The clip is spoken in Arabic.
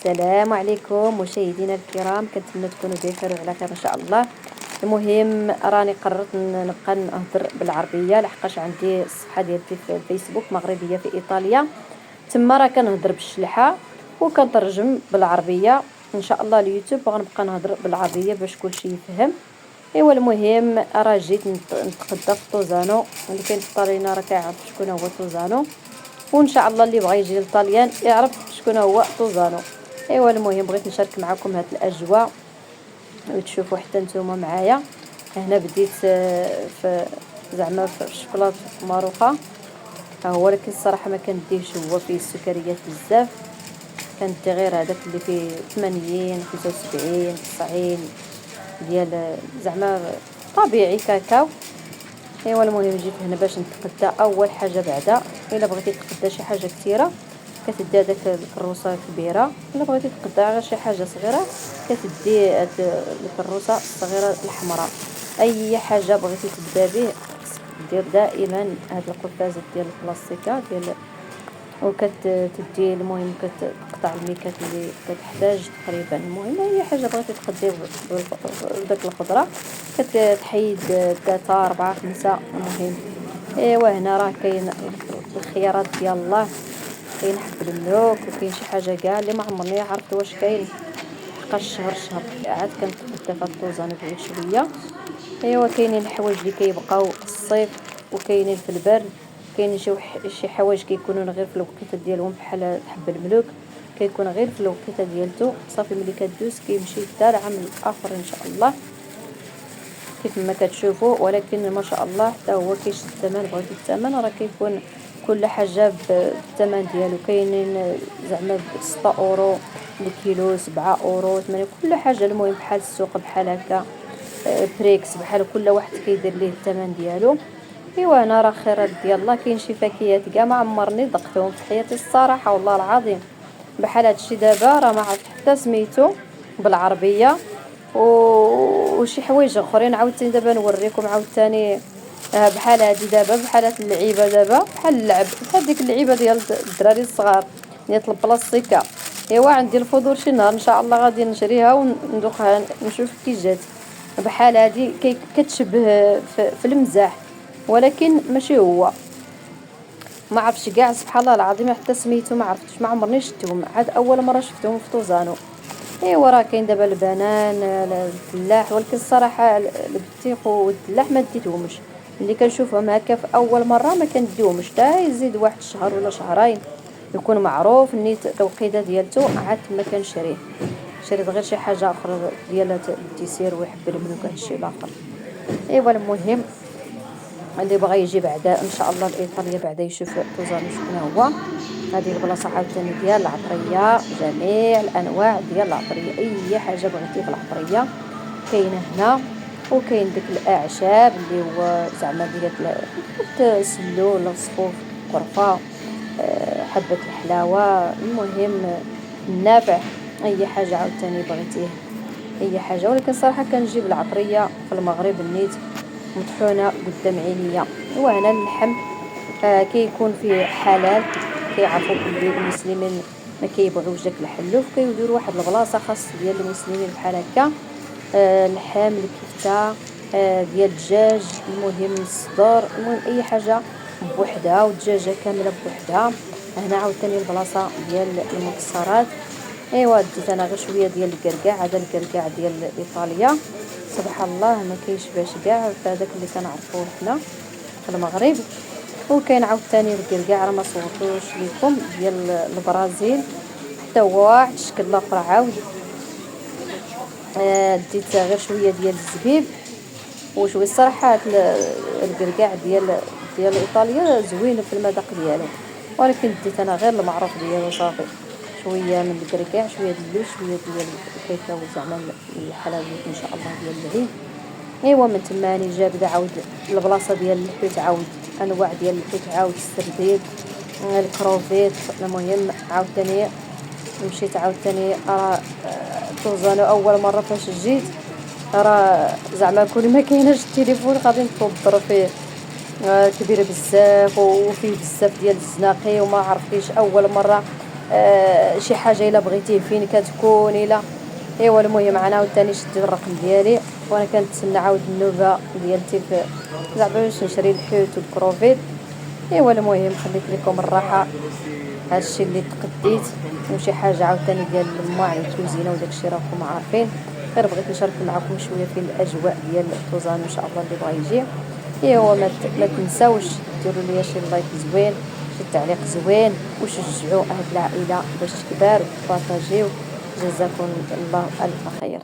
السلام عليكم مشاهدينا الكرام، كنتمنى تكونوا بخير وعلى خير ان شاء الله. المهم راني قررت نبقى نهضر بالعربيه لحقاش عندي الصفحه ديالتي في الفيسبوك مغربيه في ايطاليا، تما راه كنهضر بالشلحه وكنترجم بالعربيه. ان شاء الله اليوتيوب غنبقى نهضر بالعربيه باش كلشي يفهم. ايوا المهم راه جيت نتقدى في طوزانو، اللي كاين في طالينا راه كيعرف شكون هو طوزانو، وان شاء الله اللي بغى يجي للطاليان يعرف شكون هو طوزانو. ايوا المهم بغيت نشارك معكم هاد الاجواء وتشوفوا حتى نتوما معايا. هنا بديت في زعما في الشوكولاط ماروخه، هو لكن الصراحه ما كنديهش هو فيه السكريات بزاف، كندي غير هذاك اللي فيه 80 75 90 ديال زعما طبيعي كاكاو. ايوا المهم جيت هنا باش نتقدى. اول حاجه بعدا الا بغيتي تقدى شي حاجه كثيره كتدي هذاك الكروسه كبيره، الا بغيتي تقدى غير شي حاجه صغيره كتدي هاد الكروسه الصغيره الحمراء. اي حاجه بغيتي تبدا به دير دائما هاد القفازات ديال البلاستيكه ديال، وكتدي المهم كتقطع الميكات اللي كتحتاج تقريبا. المهم اي حاجه بغيتي تقدي بداك الخضره كتحيد 3 4 5 المهم. ايوا هنا راه كاين الخيارات ديال الله، كاين حب الملوك وكاين شي حاجه كاع اللي ما عمرني عرفت واش كاين، حقاش شهر عاد كنتقدى في الطوزان بعيد شويه. ايوا كاينين الحوايج اللي كيبقاو في الصيف وكاينين في البرد، كاين شي حوايج كيكونوا غير في الوقيته ديالهم بحال حب الملوك كيكون غير في الوقيته ديالته صافي، ملي كدوز كيمشي يدار عام الاخر ان شاء الله كيف ما كتشوفوا. ولكن ما شاء الله حتى هو كيشد الثمن، بغيتي الثمن راه كيكون كل حاجه بالثمن ديالو. كاينين زعما ب 6 اورو الكيلو، 7 اورو 8، كل حاجه المهم بحال السوق بحال هكا بريكس بحال كل واحد كيدير ليه الثمن ديالو. ايوا انا راه خيرات ديال الله. كاين شي فاكهات كاع ما عمرني ذقتهم في حياتي الصراحه والله العظيم، بحال هادشي دابا راه ما عرفت حتى سميتو بالعربيه. وشي حوايج اخرين عاوتاني دابا نوريكم عاوتاني. بحال هادي دابا بحال هاد اللعيبه دابا بحال اللعب بحال ديك اللعيبه ديال الدراري الصغار ديال البلاستيكه. ايوا عندي الفضول شي نهار ان شاء الله غادي نشريها وندوقها نشوف كي جات. بحال هادي كتشبه في المزاح ولكن ماشي هو، ما عرفتش كاع سبحان الله العظيم حتى سميتو ما عرفتش، ما عمرني شفتهم عاد اول مره شفتهم في طوزانو. ايوا راه كاين دابا البنان الفلاح، ولكن الصراحه البطيخ والفلاح ما ديتهمش، اللي كنشوفهم هكا في اول مره ما كنديهمش حتى يزيد واحد شهر ولا شهرين يكون معروف نيت التوقيته ديالته عاد ما كنشريه. شريت غير شي حاجه اخرى ديال الديسير ويحب الملوك هادشي الاخر. ايوا المهم اللي بغى يجي بعدا ان شاء الله لايطاليا بعدا يشوف طوزانو شكون هو. هذه البلاصه عاوتاني ديال العطريه، جميع الانواع ديال العطريه، اي حاجه بغيتي في العطريه كاينه هنا. وكاين ديك الاعشاب اللي هو زعما ديال السلول الصفوف قرفه، حبه الحلاوه، المهم النافع اي حاجه عاوتاني بغيتيه اي حاجه. ولكن صراحه كنجيب العطريه في المغرب النيت مطحونه قدام عينيا. وهنا اللحم كيكون فيه حلال، كيعرفوا بلي المسلمين ما كيبغيوش داك الحلوف، كيديروا واحد البلاصه خاص ديال المسلمين بحال هكا. اللحم الكفته ديال الدجاج، المهم الصدور، المهم اي حاجه بوحدها والدجاجه كامله بوحدها. هنا عاوتاني البلاصه ديال المكسرات. ايوا ديت انا غير شويه ديال الكركاع، هذا الكركاع ديال ايطاليا سبحان الله ما كيشبهش كاع هذاك اللي كنعرفوه حنا في المغرب. وكاين عاوتاني الكركاع راه ما صورتوش لكم ديال البرازيل، حتى هو واحد الشكل اخر عاود. ديت غير شويه ديال الزبيب وشويه الصراحه الكركاع ديال ايطاليا زوين في المذاق ديالو، ولكن ديت انا غير المعروف ديالو صافي. شويه من الكركاع، شويه ديال اللوز، شويه ديال الكاكاو زعما الحلويات ان شاء الله ديال العيد. ايوا من تما راني جابده عاود البلاصه ديال الحوت، عاود انواع ديال الحوت، عاود السردين الكروفيت. المهم عاوتاني مشيت عاوتاني طوزانو اول مره فاش جيت راه زعما كل ما كايناش التليفون غادي نتوضر فيه، كبير بزاف وفيه بزاف ديال الزناقي وما عرفتيش اول مره شي حاجه الا بغيتيه فين كتكون الا. ايوا المهم انا عاوتاني شديت الرقم ديالي، وانا كنتسنى عاود النوبه ديال التليفون زعما باش نشري الحوت والكروفيت. ايوا المهم خليت لكم الراحه، هادشي اللي تقديت. وشي حاجه عاوتاني ديال الماء الكوزينه وداكشي راكم عارفين. غير بغيت نشارك معكم شويه في الاجواء ديال توزان ان شاء الله اللي بغا يجي. ايوا ما تنساوش ديروا لي شي لايك زوين، شي تعليق زوين، وشجعوا اهل العائله باش تكبر وبارطاجيو. جزاكم الله الف خير.